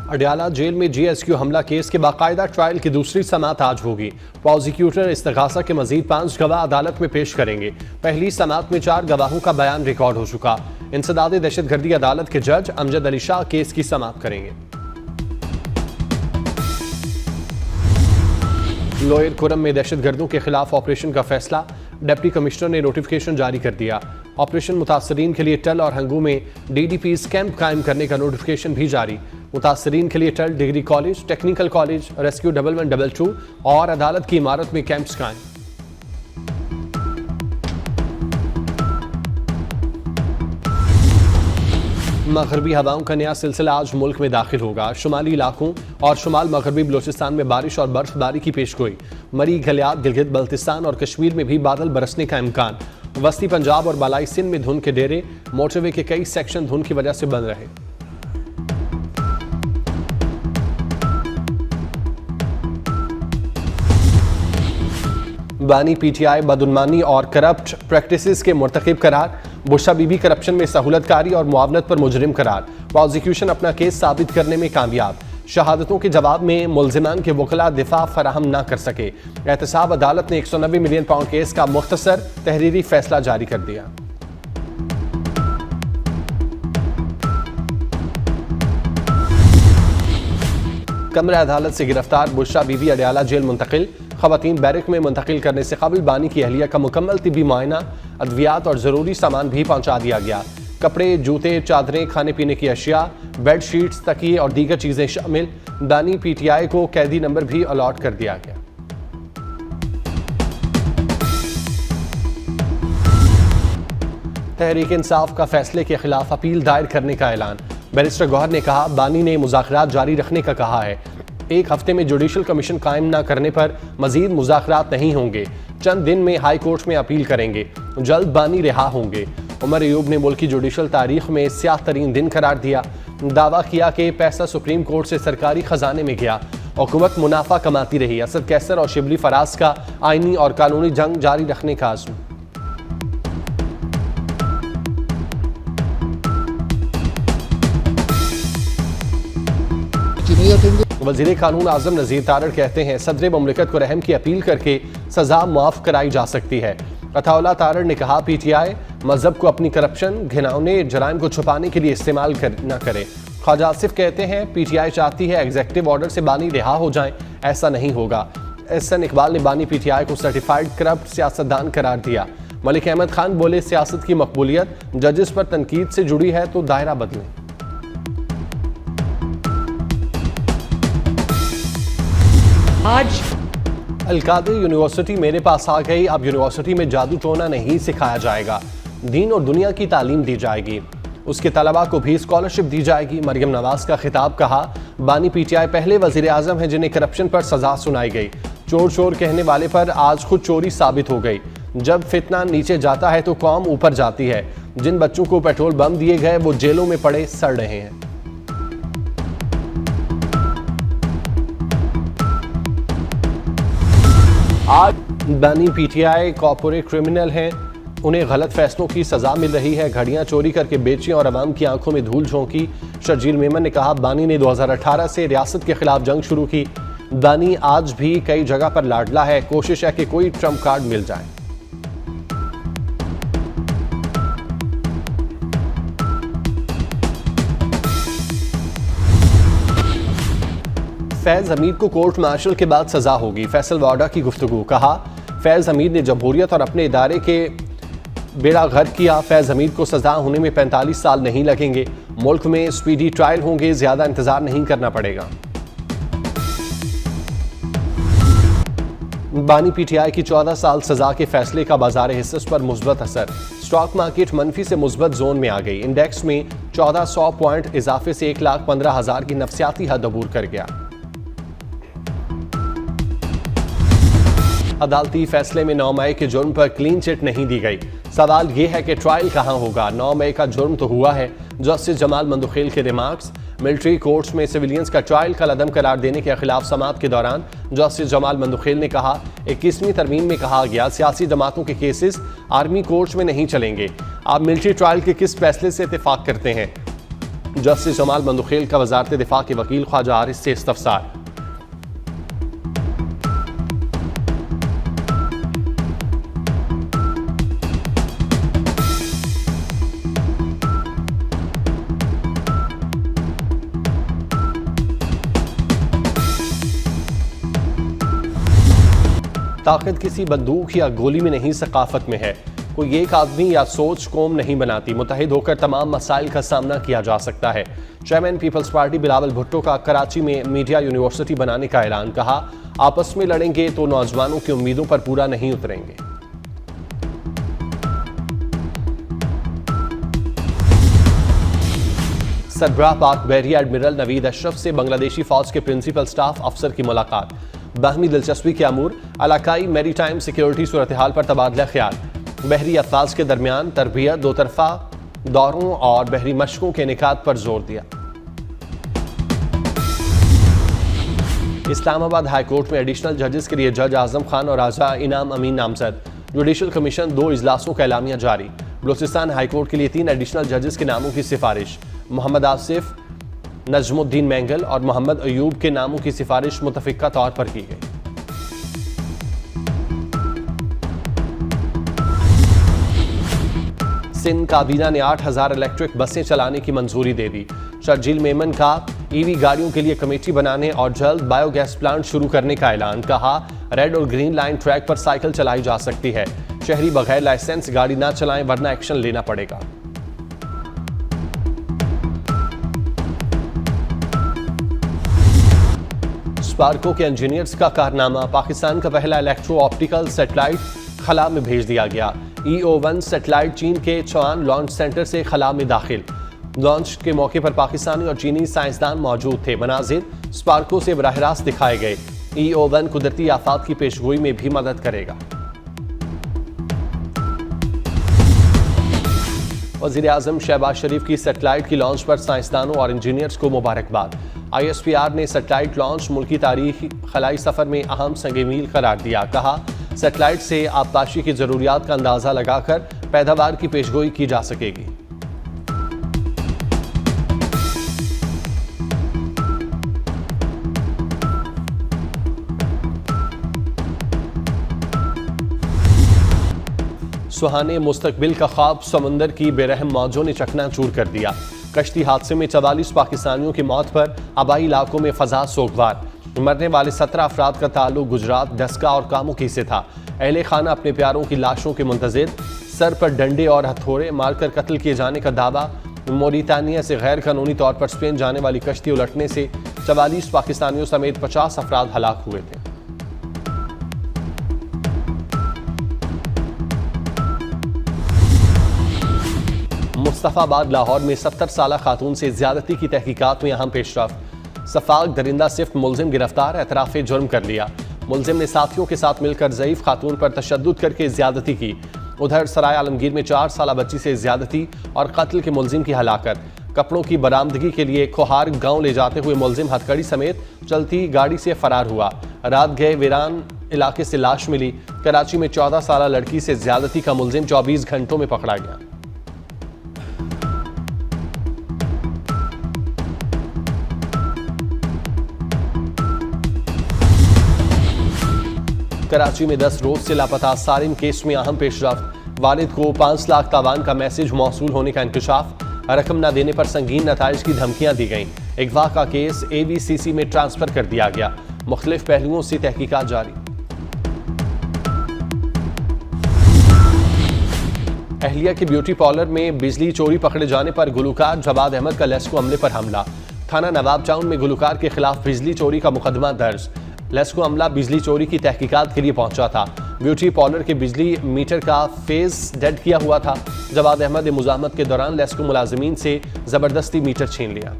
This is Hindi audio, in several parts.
अडयाला जेल में GSQ हमला केस के बाकायदा ट्रायल की दूसरी समाअत आज होगी। प्रोसिक्यूटर इस्तगासा के मजीद 5 गवाह अदालत में पेश करेंगे। पहली समाअत में 4 गवाहों का बयान रिकॉर्ड हो चुका। इंसदाद दहशतगर्दी अदालत के जज अमजद अली शाह केस की समाअत करेंगे। लोयर खुरम में दहशतगर्दों के खिलाफ ऑपरेशन का फैसला, डिप्टी कमिश्नर ने नोटिफिकेशन जारी कर दिया। ऑपरेशन मुतासरीन के लिए टल और हंगू में DDPs कैंप कायम करने का नोटिफिकेशन भी जारी। मुतासरीन के लिए टल degree college, technical college, rescue 1112 और अदालत की इमारत में कैंप्स कायम। मगरबी हवाओं का नया सिलसिला आज मुल्क में दाखिल होगा। शुमाली इलाकों और शुमाल मगरबी बलोचिस्तान में बारिश और बर्फबारी की पेशगोई। मरी, गलियात, गिलगित बल्तिस्तान और कश्मीर में भी बादल बरसने का इम्कान। वस्ती पंजाब और बालाई सिंध में धुंध के डेरे, मोटरवे के कई सेक्शन धुंध की वजह से बंद रहे। बानी PTI बदउनमानी और करप्ट प्रैक्टिसेस के मुर्तकिब करार। बुशरा बीबी करप्शन में सहूलतकारी और मुआवनत पर मुजरिम करार। प्रोसिक्यूशन अपना केस साबित करने में कामयाब। शहादतों के जवाब में मुल्जिमान के वकला दिफा फराहम न कर सके। एहतसाब अदालत ने 190 मिलियन पाउंड केस का मुख्तसर तहरीरी फैसला जारी कर दिया। कमरा अदालत से गिरफ्तार बुशरा बीबी अडयाला जेल मुंतकिल। खवातीन बैरक में मुंतकिल करने से कबल बानी की अहलिया का मुकम्मल तिब्बी मुआयना, अद्वियात और ज़रूरी सामान भी पहुंचा दिया गया। कपड़े, जूते, चादरें, खाने पीने की अशिया, बेड शीट्स, तकिए और दीगर चीज़ें शामिल। बानी PTI को कैदी नंबर भी अलॉट कर दिया गया। तहरीक इंसाफ का फैसले के खिलाफ अपील दायर करने का ऐलान। बैरिस्टर गौहर ने कहा, बानी ने मुज़ाकरात जारी रखने का कहा है। 1 हफ्ते में जुडिशल कमीशन कायम न करने पर मजीद मुज़ाकरात नहीं होंगे। चंद दिन में हाई कोर्ट में अपील करेंगे। जल्द बानी रिहा होंगे। उमर अयूब ने मुल्क की जुडिशल तारीख में स्याह तरीन दिन करार दिया। दावा किया कि पैसा सुप्रीम कोर्ट से सरकारी खजाने में गया। हुकूमत मुनाफा कमाती रही। असद कैसर और शिबली फराज का आईनी और कानूनी जंग जारी रखने का आज़म। वज़ीर कानून आज़म नज़ीर तारड़ कहते हैं, सदर मुमलिकत को रहम की अपील करके सजा माफ़ कराई जा सकती है। अताउल्लाह तारड़ ने कहा, PTI मजहब को अपनी करप्शन, घिनौने जराइम को छुपाने के लिए इस्तेमाल न करे। ख्वाजा आसिफ कहते हैं, PTI चाहती है एग्जीक्यूटिव ऑर्डर से बानी रिहा हो जाएं, ऐसा नहीं होगा। SN इकबाल ने बानी PTI को सर्टिफाइड करप्ट सियासतदान करार दिया। मलिक अहमद खान बोले, सियासत की मकबूलियत जजेस पर तनकीद से जुड़ी है तो दायरा बदलें। आज अलकादर यूनिवर्सिटी मेरे पास आ गई। अब यूनिवर्सिटी में जादू टोना नहीं सिखाया जाएगा, दीन और दुनिया की तालीम दी जाएगी। उसके तलबा को भी स्कॉलरशिप दी जाएगी। मरियम नवाज का खिताब। कहा, बानी PTI पहले वजीर आजम हैं जिन्हें करप्शन पर सजा सुनाई गई। चोर चोर कहने वाले पर आज खुद चोरी साबित हो गई। जब फितना नीचे जाता है तो कौम ऊपर जाती है। जिन बच्चों को पेट्रोल बम दिए गए वो जेलों में पड़े सड़ रहे हैं। आज बानी PTI कॉर्पोरेट क्रिमिनल हैं, उन्हें गलत फैसलों की सजा मिल रही है। घड़ियां चोरी करके बेची और अवाम की आंखों में धूल झोंकी। शर्जील मेमन ने कहा, बानी ने 2018 से रियासत के खिलाफ जंग शुरू की। बानी आज भी कई जगह पर लाडला है। कोशिश है कि कोई ट्रम्प कार्ड मिल जाए। फैज हमीद को कोर्ट मार्शल के बाद सजा होगी। फैसल वाडा की गुफ्तगू। कहा, फैज हमीद ने जमहूरियत और अपने इदारे के बेड़ा गर्क किया। फैज हमीद को सजा होने में 45 साल नहीं लगेंगे। मुल्क में स्पीडी ट्रायल होंगे, ज्यादा इंतजार नहीं करना पड़ेगा। बानी PTI की 14 साल सजा के फैसले का बाजार हिस्सों पर मुस्बत असर। स्टॉक मार्केट मनफी से मुस्बत जोन में आ गई। इंडेक्स में 1400 पॉइंट इजाफे से 1,15,000 की नफसियाती हद अबूर कर गया। अदालती फैसले में 9 मई के जुर्म पर क्लीन चिट नहीं दी गई। सवाल यह है कि ट्रायल कहां होगा। 9 मई का जुर्म तो हुआ है। जस्टिस जमाल मंदुखेल के रिमार्क्स। मिलिट्री कोर्ट्स में सिविलियंस का ट्रायल कलअदम करार देने के खिलाफ समाअत के दौरान जस्टिस जमाल मंदुखेल ने कहा, 21वीं तरमीम में कहा गया सियासी जमातों के केसेस आर्मी कोर्ट्स में नहीं चलेंगे। आप मिलिट्री ट्रायल के किस फैसले से इत्तेफाक करते हैं? जस्टिस जमाल बंदुखेल का वजारत दिफा के वकील ख्वाजा आरिस से इस्तफसार। ताकत किसी बंदूक या गोली में नहीं, सकाफत में है। कोई एक आदमी या सोच कौम नहीं बनाती, मुत्तहिद होकर तमाम मसाइल का सामना किया जा सकता है। चेयरमैन पीपल्स पार्टी बिलावल भुट्टो का कराची में मीडिया यूनिवर्सिटी बनाने का ऐलान। कहा, आपस में लड़ेंगे तो नौजवानों की उम्मीदों पर पूरा नहीं उतरेंगे। सरबराह पाक बहरिया एडमिरल नवीद अशरफ से बांग्लादेशी फौज के प्रिंसिपल स्टाफ अफसर की मुलाकात। बाहमी दिलचस्पी के अमूर, इलाकाई मैरी टाइम सिक्योरिटी सूरत हाल पर तबादला ख्याल। बहरी अफवाज के दरमियान तरबियत, दो तरफा दौरों और बहरी मशकों के इनेकाद पर जोर दिया। इस्लामाबाद हाई कोर्ट में एडिशनल जजेस के लिए जज आजम खान और राजा इनाम अमीन नामजद। जुडिशल कमीशन 2 इजलासों का एलामिया जारी। बलूचिस्तान हाई कोर्ट के लिए 3 एडिशनल जजेस के नामों की सिफारिश। मोहम्मद आसिफ, नजमुद्दीन मैंगल और मोहम्मद अयूब के नामों की सिफारिश मुतफिका तौर पर की गई। सिंध काबीना ने 8000 इलेक्ट्रिक बसें चलाने की मंजूरी दे दी। शर्जील मेमन का ईवी गाड़ियों के लिए कमेटी बनाने और जल्द बायोगैस प्लांट शुरू करने का ऐलान। कहा, रेड और ग्रीन लाइन ट्रैक पर साइकिल चलाई जा सकती है। शहरी बगैर लाइसेंस गाड़ी ना चलाएं वरना एक्शन लेना पड़ेगा। स्पार्को के इंजीनियर्स का कारनामा, पाकिस्तान का पहला इलेक्ट्रो ऑप्टिकल सैटेलाइट खला में भेज दिया गया। EO-1 सैटेलाइट चीन के चौआन लॉन्च सेंटर से खला में दाखिल। लॉन्च के मौके पर पाकिस्तानी और चीनी साइंसदान मौजूद थे। मनाजिर स्पार्को से बराह रास्त दिखाए गए। EO-1 कुदरती आफात की पेशगोई में भी मदद करेगा। वज़ीर आज़म शहबाज शरीफ की सैटेलाइट की लॉन्च पर साइंसदानों और इंजीनियर्स को मुबारकबाद। ISPR ने सैटेलाइट लॉन्च मुल्की तारीख खलाई सफर में अहम संग मील करार दिया। कहा, सैटेलाइट से आबपाशी की जरूरियात का अंदाजा लगाकर पैदावार की पेशगोई की जा सकेगी। सुहाने मुस्तकबिल का ख्वाब समंदर की बेरहम मौजों ने चकनाचूर कर दिया। कश्ती हादसे में 44 पाकिस्तानियों की मौत पर आबाई इलाकों में फजा सोगवार। मरने वाले 17 अफराद का ताल्लुक गुजरात, डस्का और कामुकी से था। अहले खाना अपने प्यारों की लाशों के मुंतजिर, सर पर डंडे और हथौड़े मारकर कत्ल किए जाने का दावा। मोरितानिया से गैर कानूनी तौर पर स्पेन जाने वाली कश्ती उलटने से 44 पाकिस्तानियों समेत 50 अफराद हलाक हुए थे। मुस्तफाबाद लाहौर में 70 साला खातून से ज्यादती की तहकीकात में अहम पेशरफ। सफाक दरिंदा सिर्फ मुलजिम गिरफ्तार, एतराफ़े जुर्म कर लिया। मुलजिम ने साथियों के साथ मिलकर ज़ईफ खातून पर तशद्दुद करके ज्यादती की। उधर सराय आलमगीर में 4 साला बच्ची से ज्यादती और कत्ल के मुलजिम की हलाकत। कपड़ों की बरामदगी के लिए खोहार गांव ले जाते हुए मुलजिम हथकड़ी समेत चलती गाड़ी से फरार हुआ। रात गए वीरान इलाके से लाश मिली। कराची में 14 साला लड़की से ज्यादती का मुलजिम 24 घंटों में पकड़ा गया। कराची में 10 रोज से लापता सारिम केस में अहम पेशरफ। वालिद को 5 लाख तावान का मैसेज मौसूल होने का इंकशाफ। रकम न देने पर संगीन नताइज की धमकियां दी गईं। अगवा का केस AVCC में ट्रांसफर कर दिया गया। मुख्तलिफ पहलुओं से तहकीकात जारी। अहलिया के ब्यूटी पार्लर में बिजली चोरी पकड़े जाने पर गुलकार जवाद अहमद का लेस्को अमले पर हमला। थाना नवाब टाउन में गुलकार के खिलाफ बिजली चोरी का मुकदमा दर्ज। लेस्को अमला बिजली चोरी की तहकीकात के लिए पहुंचा था। ब्यूटी पार्लर के बिजली मीटर का फेस डेड किया हुआ था। जवाद अहमद ने मुजाहमत के दौरान लेस्को मुलाजिमीन से जबरदस्ती मीटर छीन लिया।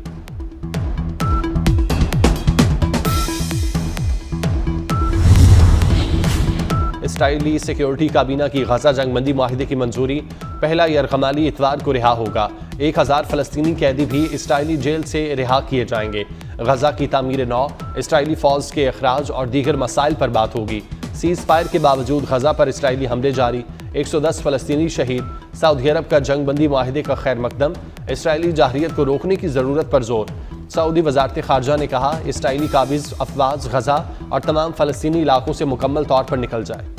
इसराइली सिक्योरिटी काबीना की गजा जंगबंदी माहिदे की मंजूरी। पहला यरगमाली इतवार को रिहा होगा। 1000 फलस्तीनी कैदी भी इसराइली जेल से रिहा किए जाएंगे। गजा की तामीर नौ, इसराइली फौज के अखराज और दीगर मसाइल पर बात होगी। सीज फायर के बावजूद गजा पर इसराइली हमले जारी। 110 फलस्तीनी शहीद। सऊदी अरब का जंग बंदी माहिदे का खैर मकदम, इसराइली जाहिरियत को रोकने की जरूरत पर जोर। सऊदी वजारत खारजा ने कहा इसराइली काबिज अफवाज गजा और तमाम फलस्तीनी इलाकों से मुकम्मल तौर पर निकल जाए।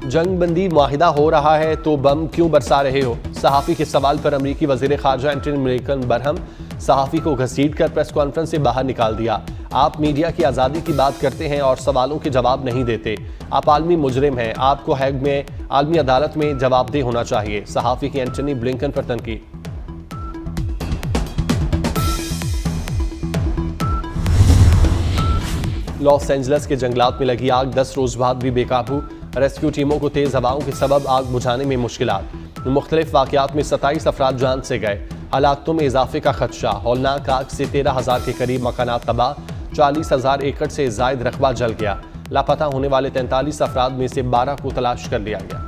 जंग बंदी माहिदा हो रहा है तो बम क्यों बरसा रहे हो? सहाफ़ी के सवाल पर अमरीकी वज़ीर ख़ारजा एंटनी ब्लिंकन बरहम, सहाफ़ी को घसीट कर प्रेस कॉन्फ्रेंस से बाहर निकाल दिया। आप मीडिया की आज़ादी की बात करते हैं और सवालों के जवाब नहीं देते। आप आलमी मुजरिम हैं, आपको हैग में आलमी अदालत में जवाबदेह होना चाहिए। सहाफ़ी की एंटनी ब्लिंकन पर तनकीद। लॉस एंजल्स के जंगलात में लगी आग 10 रोज बाद भी बेकाबू। रेस्क्यू टीमों को तेज हवाओं के सबब आग बुझाने में मुश्किलात। मुख्तलिफ वाक़यात में 27 अफराद जान से गए। हलाकतों में इजाफे का खदशा। हौलनाक आग से 13,000 के करीब मकानात तबाह। 40,000 एकड़ से जायद रकबा जल गया। लापता होने वाले 43 अफराद में से 12 को तलाश कर लिया गया।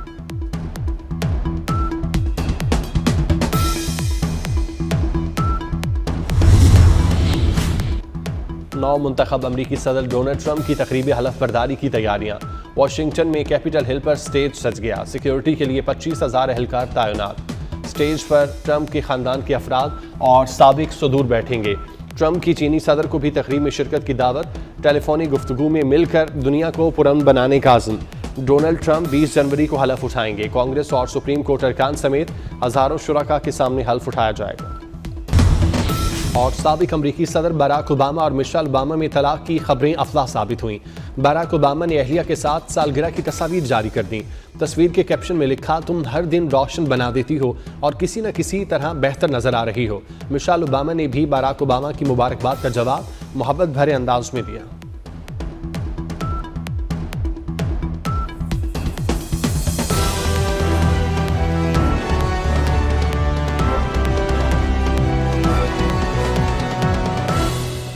नौ मुंतखब अमरीकी सदर डोनाल्ड ट्रंप की तकरीबी हलफ बर्दारी की तैयारियां। वाशिंगटन में कैपिटल हिल पर स्टेज सज गया। सिक्योरिटी के लिए 25,000 एहलकार तैनात। स्टेज पर ट्रंप के खानदान के अफराद और साबिक सदूर बैठेंगे। ट्रंप की चीनी सदर को भी तकरीब में शिरकत की दावत। टेलीफोनिक गुफ्तगू में मिलकर दुनिया को पुरअमन बनाने का आज़म। डोनाल्ड ट्रंप 20 जनवरी को हलफ उठाएंगे। कांग्रेस और सुप्रीम कोर्ट अरकान समेत हजारों शुरका के सामने हलफ उठाया जाएगा। और साबिक अमरीकी सदर बराक ओबामा और मिशेल ओबामा में तलाक की खबरें अफवाह साबित हुई। बराक ओबामा ने अहलिया के साथ सालगिरह की तस्वीर जारी कर दी। तस्वीर के कैप्शन में लिखा, तुम हर दिन रोशन बना देती हो और किसी न किसी तरह बेहतर नजर आ रही हो। मिशेल ओबामा ने भी बराक ओबामा की मुबारकबाद का जवाब मोहब्बत भरे अंदाज में दिया।